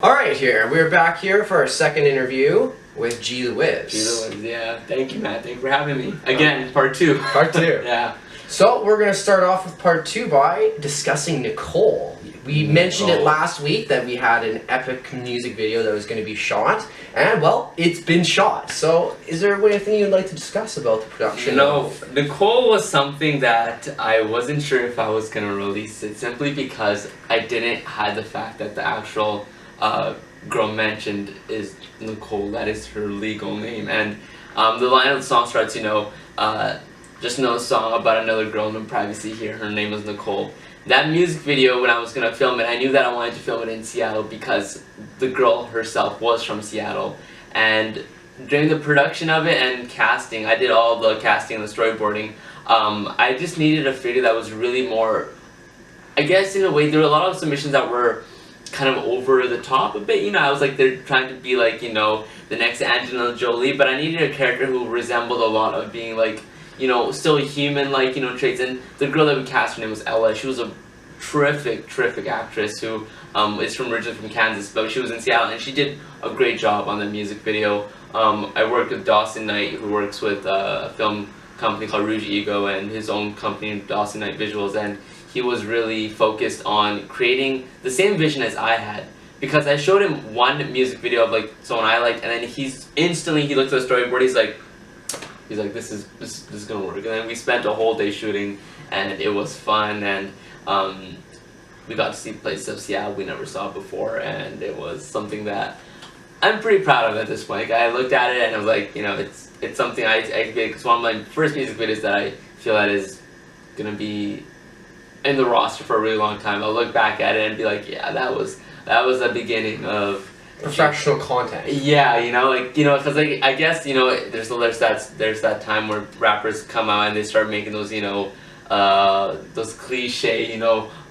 Alright, we're back here for our second interview with G the Wiz. G the Wiz, yeah. Thank you, Matt. Thank you for having me. Again, part two. Part two. Yeah. So, we're going to start off with part two by discussing Nicole. We mentioned it last week that we had an epic music video that was going to be shot, and, well, it's been shot. So, is there anything you'd like to discuss about the production? No, Nicole was something that I wasn't sure if I was going to release it, simply because I didn't hide the fact that the actual girl mentioned is Nicole. That is her legal name. And the line of the song starts, just another song about another girl in privacy here. Her name is Nicole. That music video, when I was going to film it, I knew that I wanted to film it in Seattle because the girl herself was from Seattle. And during the production of it and casting, I did all the casting and the storyboarding. I just needed a video that was really more, I guess in a way, there were a lot of submissions that were kind of over the top a bit, I was like, they're trying to be like, the next Angelina Jolie, but I needed a character who resembled a lot of being like, still human, like, traits. And the girl that we cast, her name was Ella. She was a terrific actress who is originally from Kansas, but she was in Seattle, and she did a great job on the music video. I worked with Dawson Knight, who works with a film company called Rouge Ego, and his own company, Dawson Knight Visuals, and he was really focused on creating the same vision as I had, because I showed him one music video of like someone I liked, and then he looked at the storyboard, he's like this is gonna work. And then we spent a whole day shooting, and it was fun, and we got to see places of Seattle we never saw before, and it was something that I'm pretty proud of at this point. Like, I looked at it and I was like, it's something I it's one of my first music videos that I feel that is gonna be in the roster for a really long time. I'll look back at it and be like, yeah, that was the beginning of professional content. Yeah, because like, I guess there's that time where rappers come out and they start making those those cliche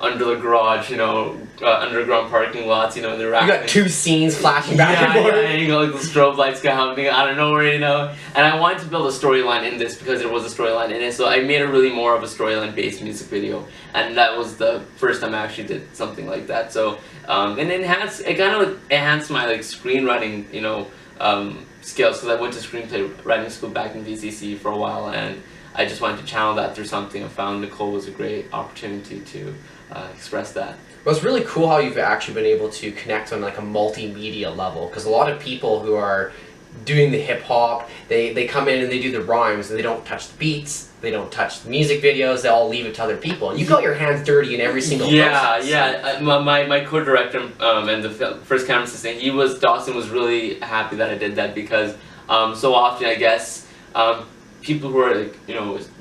under the garage underground parking lots they're rapping. You got two scenes flashing back and forth. Yeah, like the strobe lights coming out of nowhere, and I wanted to build a storyline in this because there was a storyline in it, so I made a really more of a storyline based music video, and that was the first time I actually did something like that. So and it kind of enhanced my screenwriting skills, because I went to screenplay writing school back in VCC for a while, and I just wanted to channel that through something. I found Nicole was a great opportunity to express that. Well, it's really cool how you've actually been able to connect on like a multimedia level, because a lot of people who are doing the hip-hop, they come in and they do the rhymes and they don't touch the beats, they don't touch the music videos, they all leave it to other people. And you got your hands dirty in every single process. Yeah. My co-director and the first camera assistant, Dawson was really happy that I did that, because so often, I guess, people who are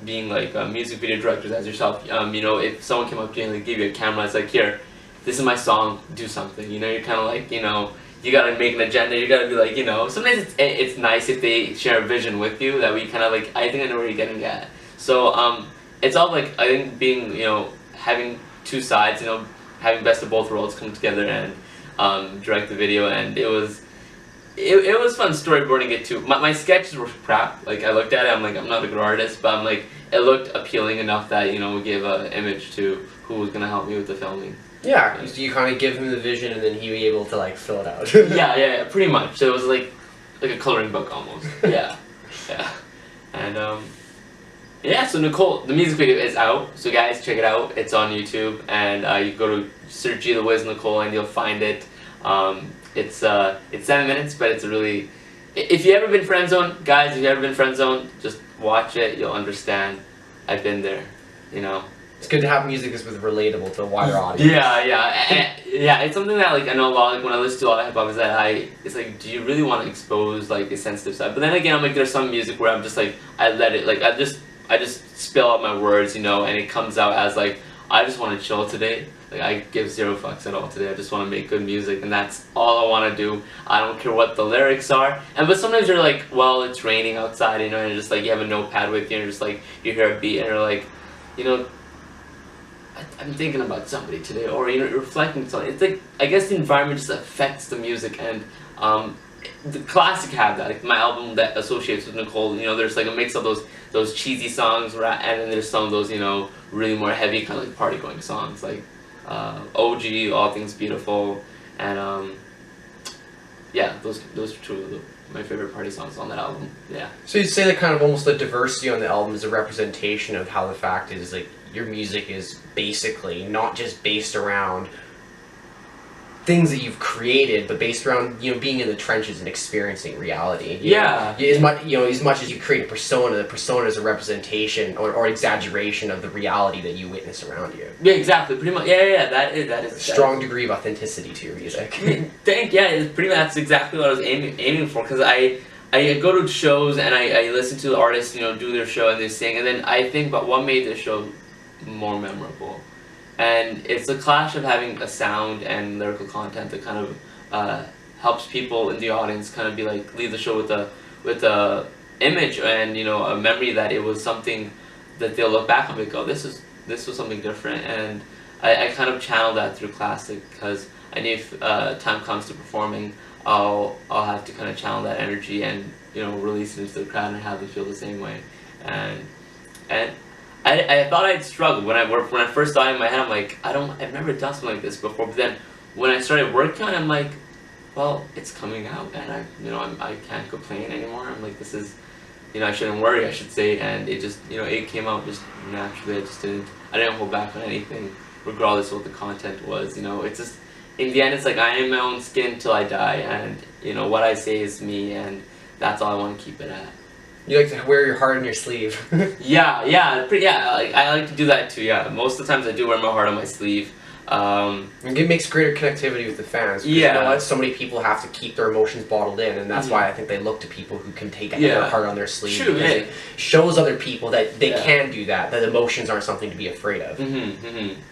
being music video directors as yourself, if someone came up to you and they gave you a camera, it's like, here, this is my song, do something. You're kind of like, you gotta make an agenda. You gotta be like, sometimes it's nice if they share a vision with you that we kind of like, I think I know where you're getting at. So it's all like, I think being having two sides, having best of both worlds come together and direct the video, and it was fun storyboarding it too. My sketches were crap. Like, I looked at it, I'm like, I'm not a good artist, but I'm like, it looked appealing enough that we gave an image to who was gonna help me with the filming. Yeah, so you kind of give him the vision, and then he was able to fill it out. yeah, pretty much. So it was like a coloring book almost. yeah, and yeah. So Nicole, the music video is out. So guys, check it out. It's on YouTube, and you go to search G the Wiz Nicole, and you'll find it. It's 7 minutes, but it's a really, if you ever been friend zoned, guys, if you ever been friend zoned, just watch it. You'll understand. I've been there. It's good to have music that's relatable to a wider audience. Yeah. It's something that I know a lot. When I listen to a lot of hip hop, is that it's like, do you really want to expose a sensitive side? But then again, I'm like, there's some music where I'm just like, I let it, I just spill out my words, and it comes out as I just want to chill today. I give zero fucks at all today. I just want to make good music, and that's all I want to do. I don't care what the lyrics are. But sometimes you're like, well, it's raining outside, and you're just you have a notepad with you, and just you hear a beat, and you're like, I'm thinking about somebody today, or reflecting on something. It's I guess the environment just affects the music, and the classic have that. My album that associates with Nicole, there's a mix of those cheesy songs, and then there's some of those really more heavy kind of party going songs OG, All Things Beautiful, and those are two of my favorite party songs on that album. Yeah. So you'd say that kind of almost the diversity on the album is a representation of how the fact is like your music is basically not just based around things that you've created, but based around, you know, being in the trenches and experiencing reality. Yeah. As much as you create a persona, the persona is a representation or exaggeration of the reality that you witness around you. Yeah, exactly. Pretty much. Yeah. That is A strong degree of authenticity to your music. It's pretty much that's exactly what I was aiming for, because I go to shows and I listen to the artists, you know, do their show and they sing, and then I think about what made this show more memorable. And it's a clash of having a sound and lyrical content that kind of helps people in the audience kind of be like, leave the show with a image and, you know, a memory that it was something that they'll look back on and go, this was something different. And I kind of channel that through classic, because I knew if time comes to performing, I'll have to kind of channel that energy and, you know, release it into the crowd and have them feel the same way. And I thought I'd struggle when I first thought in my head, I'm like, I've never done something like this before. But then when I started working on it, I'm like, well, it's coming out, and I can't complain anymore. I'm like, this is, you know, I shouldn't worry, I should say. And it just, you know, it came out just naturally. I didn't hold back on anything, regardless of what the content was. You know, it's just, in the end, it's like I am my own skin till I die, and, you know, what I say is me, and that's all I want to keep it at. You like to wear your heart on your sleeve. Yeah. I like to do that too. Yeah, most of the times I do wear my heart on my sleeve. It makes greater connectivity with the fans. Yeah. You know what? So many people have to keep their emotions bottled in, and that's why I think they look to people who can take their heart on their sleeve. True, because it shows other people that they can do that emotions aren't something to be afraid of.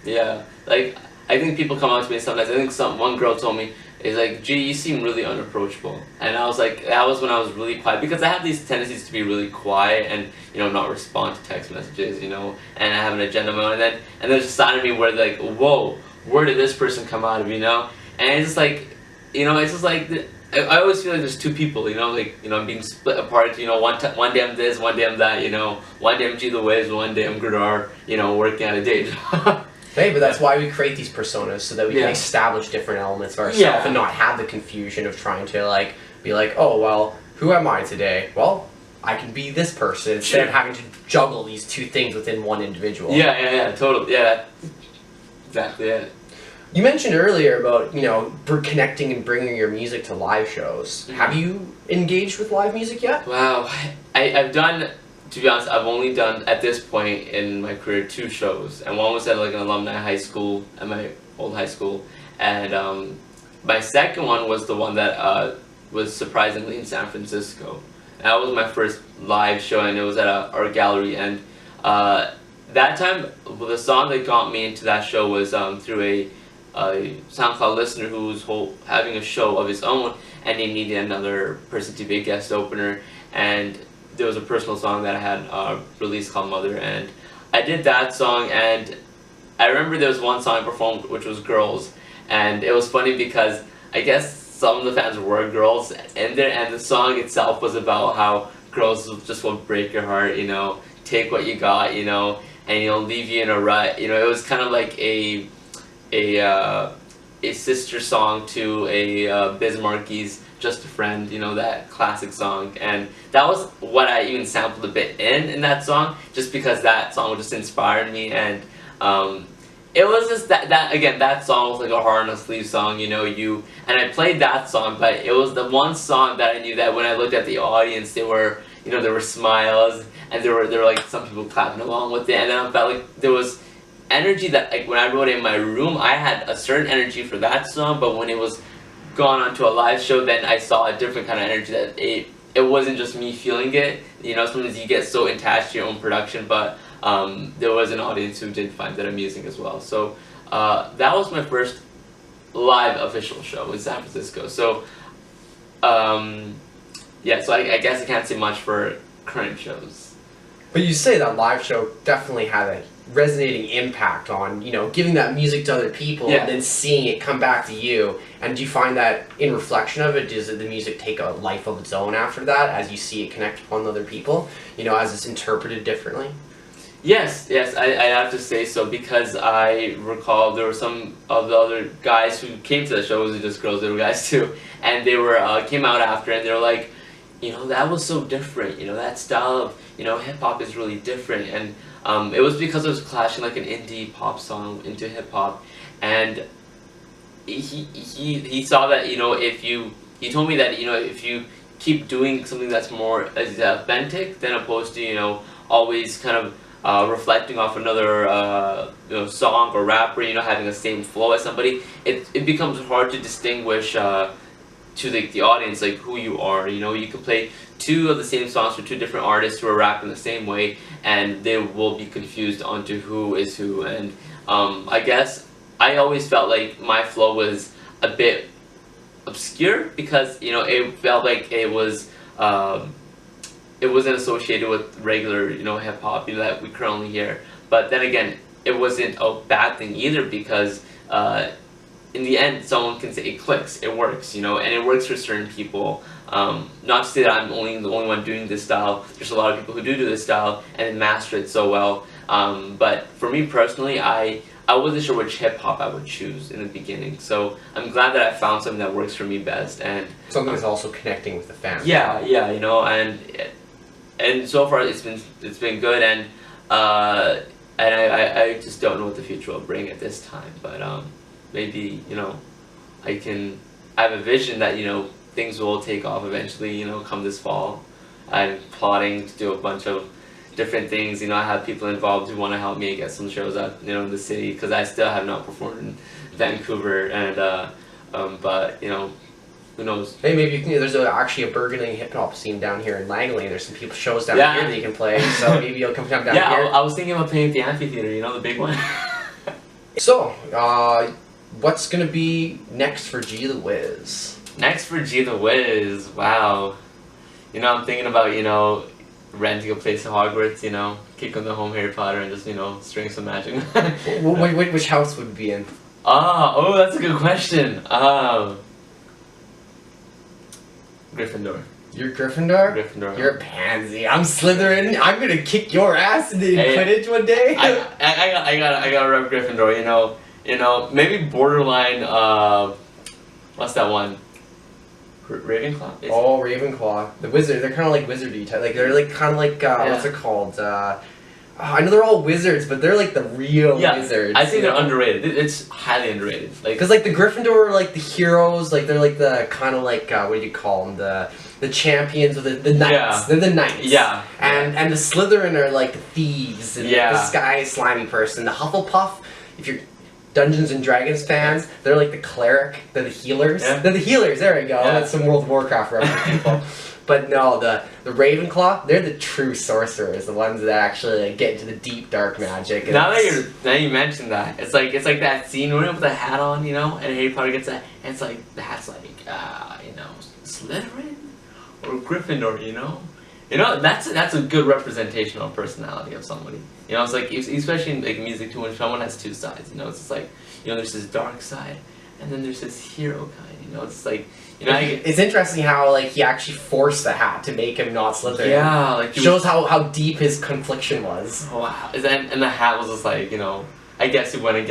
Yeah, like, I think people come up to me sometimes. I think one girl told me, is like, G, you seem really unapproachable. And I was like, that was when I was really quiet, because I have these tendencies to be really quiet and, you know, not respond to text messages, you know, and I have an agenda of my own, and there's a side of me where like, whoa, where did this person come out of, you know? And it's just like, you know, it's just like, I always feel like there's two people, you know, like, you know, I'm being split apart, you know, one day I'm this, one day I'm that, you know, one day I'm G the Wiz, one day I'm Gurdar, you know, working at a day job. Hey, but that's why we create these personas, so that we can establish different elements of ourselves and not have the confusion of trying to, like, be like, oh, well, who am I today? Well, I can be this person, instead of having to juggle these two things within one individual. Yeah, totally. Yeah, exactly it. You mentioned earlier about, you know, connecting and bringing your music to live shows. Have you engaged with live music yet? Wow, I've done... To be honest, I've only done, at this point in my career, 2 shows, and one was at like an alumni high school, at my old high school, and my second one was the one that was surprisingly in San Francisco. That was my first live show, and it was at our gallery, and that time, the song that got me into that show was through a Soundcloud listener who was having a show of his own, and he needed another person to be a guest opener, and there was a personal song that I had released called Mother, and I did that song, and I remember there was one song I performed which was Girls, and it was funny because I guess some of the fans were girls in there, and the song itself was about how girls just will break your heart, you know, take what you got, you know, and you'll leave you in a rut, you know. It was kind of like a sister song to a Biz Markie's Just a Friend, you know, that classic song, and that was what I even sampled a bit in that song, just because that song just inspired me, and it was just that again, that song was like a heart on a sleeve song, you know, and I played that song, but it was the one song that I knew that when I looked at the audience, there were smiles, and there were like some people clapping along with it, and then I felt like there was energy that, like, when I wrote it in my room, I had a certain energy for that song, but when it was gone onto a live show, then I saw a different kind of energy, that it wasn't just me feeling it, you know. Sometimes you get so attached to your own production, but there was an audience who did find that amusing as well. So that was my first live official show in San Francisco. So yeah, so I guess I can't say much for current shows. But you say that live show definitely had a resonating impact on, you know, giving that music to other people and then seeing it come back to you. And do you find that in reflection of it, does the music take a life of its own after that, as you see it connect upon other people, you know, as it's interpreted differently? Yes, I have to say so, because I recall there were some of the other guys who came to the show. It wasn't just girls, there were guys too, and they were came out after, and they were like, you know, that was so different. You know, that style of, you know, hip hop is really different, and it was because it was clashing like an indie pop song into hip hop, and he saw that, you know, he told me that, you know, if you keep doing something that's more authentic than opposed to, you know, always kind of reflecting off another you know, song or rapper, you know, having the same flow as somebody, it becomes hard to distinguish to the audience, like, who you are. You know, you could play two of the same songs for two different artists who are rapping the same way, and they will be confused onto who is who. And I guess I always felt like my flow was a bit obscure, because, you know, it felt like it wasn't associated with regular, you know, hip hop, you know, that we currently hear. But then again, it wasn't a bad thing either, because in the end, someone can say it clicks, it works, you know, and it works for certain people. Not to say that I'm the only one doing this style. There's a lot of people who do this style and master it so well. But for me personally, I wasn't sure which hip hop I would choose in the beginning. So I'm glad that I found something that works for me best, and something that's also connecting with the fans. Yeah, you know, and so far it's been good, and I just don't know what the future will bring at this time. But maybe, you know, I have a vision that, you know, things will take off eventually, you know, come this fall. I'm plotting to do a bunch of different things. You know, I have people involved who want to help me get some shows out, you know, in the city, because I still have not performed in Vancouver, and but, you know, who knows? Hey, maybe you can. There's actually a burgeoning hip hop scene down here in Langley. There's some shows down here that you can play. So maybe you'll come down here. Yeah, I was thinking about playing at the amphitheater. You know, the big one. So, what's gonna be next for G the Wiz? Next for G the Wiz, wow. You know, I'm thinking about, you know, renting a place at Hogwarts, you know, kicking the home Harry Potter and just, you know, string some magic. Which house would it be in? Oh, that's a good question. Gryffindor. You're Gryffindor? Gryffindor. You're a pansy. I'm Slytherin. I'm gonna kick your ass in Quidditch one day. I gotta rep Gryffindor. You know, maybe borderline. What's that one? Ravenclaw. Oh, Ravenclaw. The wizard. They're kind of like wizardy type. Like they're like kind of like what's it called? I know they're all wizards, but they're like the real wizards. I think they're underrated. It's highly underrated. Like, because like the Gryffindor are like the heroes. Like they're like the kind of like what do you call them? The champions, or the knights. Yeah. They're the knights. Yeah. And the Slytherin are like the thieves. And the sky slimy person. The Hufflepuff, if you're Dungeons and Dragons fans, they're like the cleric. They're the healers. Yeah. They're the healers. There we go. Yeah. That's some World of Warcraft reference, people. But no, the Ravenclaw, they're the true sorcerers, the ones that actually like, get into the deep dark magic. And now you mentioned that, it's like that scene where you put the hat on, you know, and Harry Potter gets that, and it's like the hat's like, you know, Slytherin or Gryffindor, you know. You know, that's a good representation of personality of somebody. You know, it's like, especially in like music too, when someone has two sides. You know, it's just like, you know, there's this dark side, and then there's this hero kind. You know, it's like, you know, it's interesting how like he actually forced the hat to make him not Slytherin. Yeah, like shows how deep his confliction was. Oh, wow. And the hat was just like, you know, I guess it went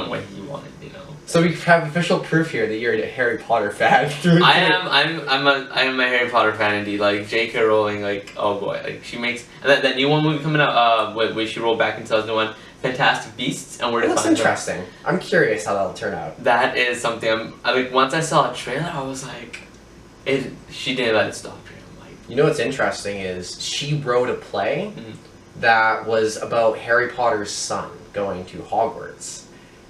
what he wanted. You know. So we have official proof here that you're a Harry Potter fan. I'm a Harry Potter fan indeed. Like J.K. Rowling, like, oh boy, like she makes, and that new one movie coming out, where she rolled back in 2001, Fantastic Beasts, and where to find them. That's interesting. I'm curious how that'll turn out. That is something like once I saw a trailer, I was like, she didn't let it stop here. I'm like, you know what's interesting is she wrote a play that was about Harry Potter's son going to Hogwarts.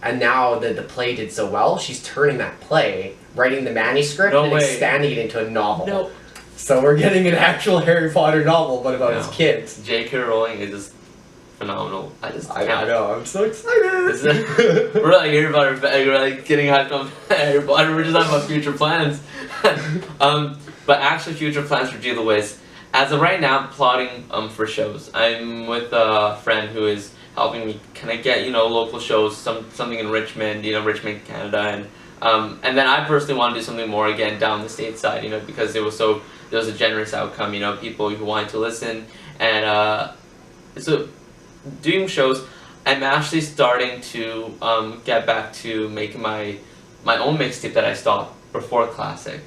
And now that the play did so well, she's turning that play, writing the manuscript, and expanding it into a novel. No. So we're getting an actual Harry Potter novel, but about his kids. J.K. Rowling is just phenomenal. I know, I'm so excited. We're like Harry Potter, we're like getting hyped on Harry Potter. We're just talking about future plans. But actually, future plans for G the Wiz. As of right now, I'm plotting for shows. I'm with a friend who is helping me kind of get, you know, local shows, something in Richmond, you know, Richmond, Canada, and then I personally want to do something more again down the stateside, you know, because there was a generous outcome, you know, people who wanted to listen, and so doing shows, I'm actually starting to get back to making my own mixtape that I stopped before Classic.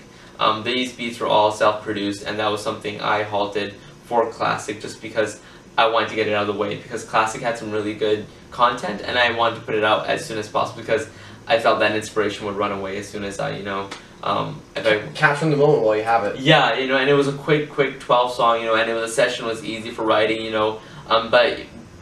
These beats were all self-produced, and that was something I halted for Classic just because I wanted to get it out of the way, because Classic had some really good content and I wanted to put it out as soon as possible because I felt that inspiration would run away as soon as I, if I capture the moment while you have it. Yeah, and it was a quick 12 song, and the session was easy for writing, but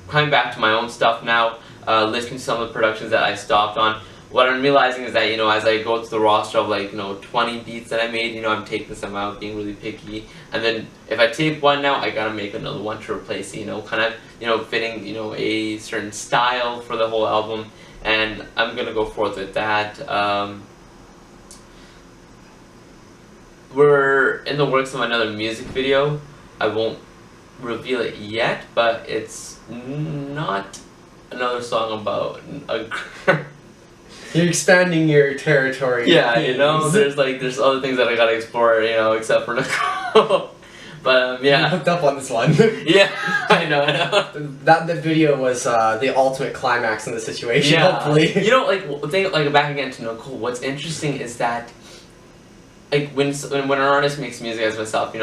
coming back to my own stuff now, listening to some of the productions that I stopped on, what I'm realizing is that, as I go to the roster of 20 beats that I made, I'm taking some out, being really picky, and then if I take one now, I gotta make another one to replace it, kind of, fitting, a certain style for the whole album, and I'm gonna go forth with that. We're in the works of another music video. I won't reveal it yet, but it's not another song about a You're expanding your territory. Yeah, there's other things that I gotta explore, except for Nicole. But yeah. You hooked up on this one. Yeah, I know. That the video was the ultimate climax in the situation. Yeah. Hopefully. Back again to Nicole. What's interesting is that, when an artist makes music as myself,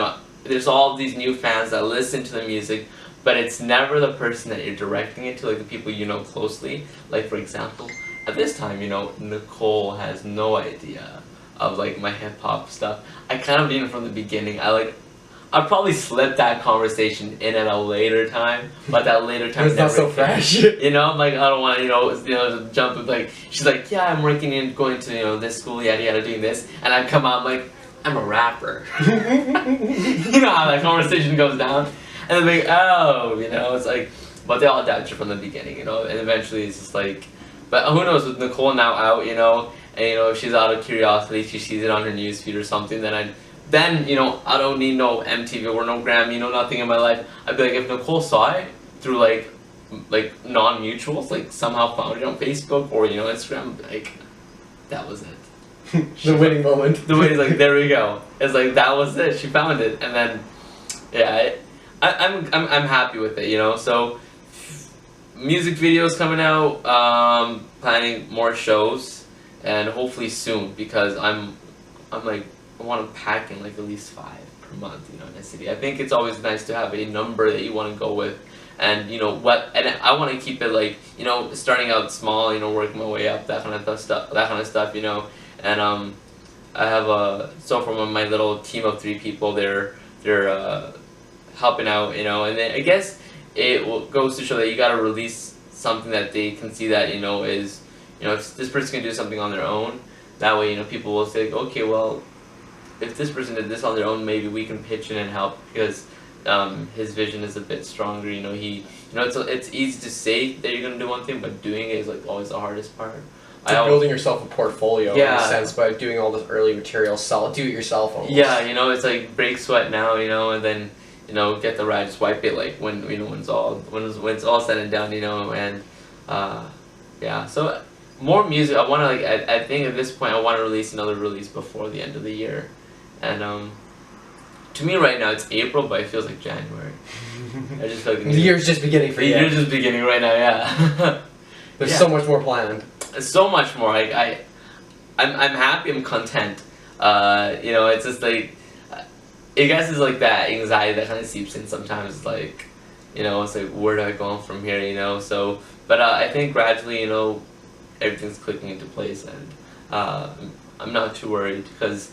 there's all these new fans that listen to the music, but it's never the person that you're directing it to, the people you know closely. For example, at this time, Nicole has no idea of my hip hop stuff. I kind of knew from the beginning. I'd probably slip that conversation in at a later time, but that later time it's not so fresh. I don't want to jump with she's like, yeah, I'm working and going to this school, yada yada, doing this, and I come out I'm a rapper. You know how that conversation goes down, and they're oh, it's but they all doubt you from the beginning, and eventually it's just but who knows, with Nicole now out, and if she's out of curiosity, she sees it on her newsfeed or something, then I don't need no MTV or no Grammy, nothing in my life. I'd be if Nicole saw it through non-mutuals, somehow found it on Facebook or Instagram, that was it. The winning moment. The winning, there we go. It's that was it. She found it, and then yeah, I'm happy with it, So music videos coming out, planning more shows, and hopefully soon, because I'm I want to pack in at least 5 per month, in a city. I think it's always nice to have a number that you want to go with, and and I want to keep it starting out small, working my way up, that kind of stuff, and I have so from my little team of 3 people, they're helping out, and then I guess it goes to show that you got to release something that they can see that is if this person can do something on their own, that way people will say, okay, well, if this person did this on their own, maybe we can pitch in and help, because his vision is a bit stronger. It's easy to say that you're gonna do one thing, but doing it is always the hardest part. Building yourself a portfolio, in a sense, by doing all this early material, do it yourself almost. Yeah, it's break sweat now, and then get the ride, just wipe it when when it's all said and done, and yeah. So more music. I want to I think at this point I want to release another release before the end of the year. And to me right now it's April, but it feels like January. I just feel the year's just beginning for you. The year's just beginning right now, yeah. There's so much more planned. So much more. I'm happy. I'm content. It's just I guess it's that anxiety that kind of seeps in sometimes. It's where do I go on from here? So, but I think gradually, everything's clicking into place, and I'm not too worried, because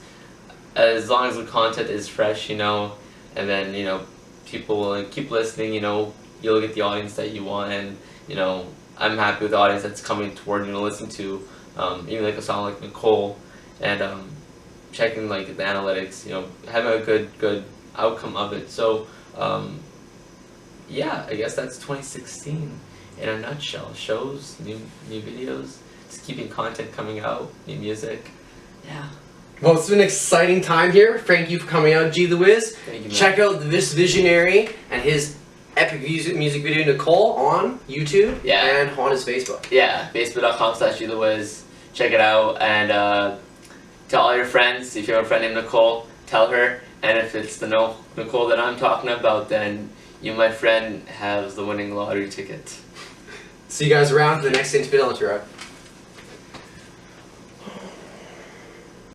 as long as the content is fresh, and then people will keep listening, you'll get the audience that you want, and I'm happy with the audience that's coming toward listen to even a song like Nicole, and checking the analytics, having a good outcome of it. So yeah, I guess that's 2016 in a nutshell. Shows, new videos, just keeping content coming out, new music. Yeah. Well, it's been an exciting time here. Thank you for coming out, G the Wiz. Thank you, man. Check out this visionary and his epic music video, Nicole, on YouTube and on his Facebook. Yeah, facebook.com/GTheWiz. Check it out, and tell all your friends. If you have a friend named Nicole, tell her. And if it's the Nicole that I'm talking about, then you, my friend, have the winning lottery ticket. See you guys around for the next Infidel Interview.